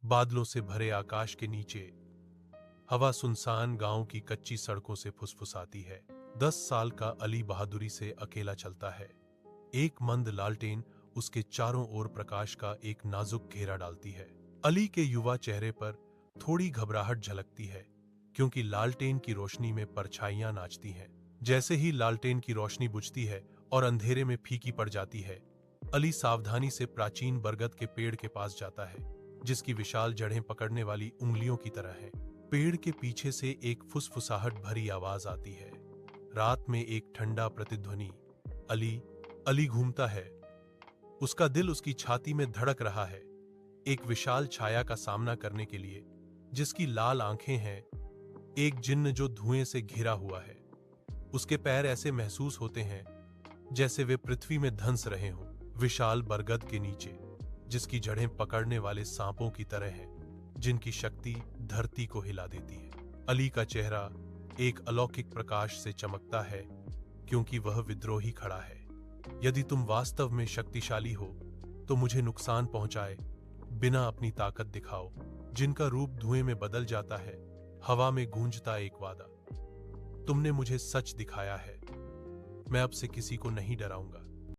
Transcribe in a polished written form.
बादलों से भरे आकाश के नीचे हवा सुनसान गांव की कच्ची सड़कों से फुसफुसाती है। 10 साल का अली बहादुरी से अकेला चलता है। एक मंद लालटेन उसके चारों ओर प्रकाश का एक नाजुक घेरा डालती है। अली के युवा चेहरे पर थोड़ी घबराहट झलकती है, क्योंकि लालटेन की रोशनी में परछाइयां नाचती हैं। जैसे ही लालटेन की रोशनी बुझती है और अंधेरे में फीकी पड़ जाती है, अली सावधानी से प्राचीन बरगद के पेड़ के पास जाता है, जिसकी विशाल जड़ें पकड़ने वाली उंगलियों की तरह हैं। पेड़ के पीछे से एक फुसफुसाहट भरी आवाज आती है। रात में एक ठंडा प्रतिध्वनि। अली अली घूमता है। उसका दिल उसकी छाती में धड़क रहा है, एक विशाल छाया का सामना करने के लिए, जिसकी लाल आंखें हैं, एक जिन्न जो धुएं से घिरा हुआ है। उसके पैर ऐसे महसूस होते हैं जैसे वे पृथ्वी में धंस रहे हों, विशाल बरगद के नीचे, जिसकी जड़ें पकड़ने वाले सांपों की तरह हैं, जिनकी शक्ति धरती को हिला देती है। अली का चेहरा एक अलौकिक प्रकाश से चमकता है, क्योंकि वह विद्रोही खड़ा है। यदि तुम वास्तव में शक्तिशाली हो तो मुझे नुकसान पहुंचाए बिना अपनी ताकत दिखाओ। जिनका रूप धुएं में बदल जाता है, हवा में गूंजता एक वादा। तुमने मुझे सच दिखाया है, मैं अब से किसी को नहीं डराऊंगा।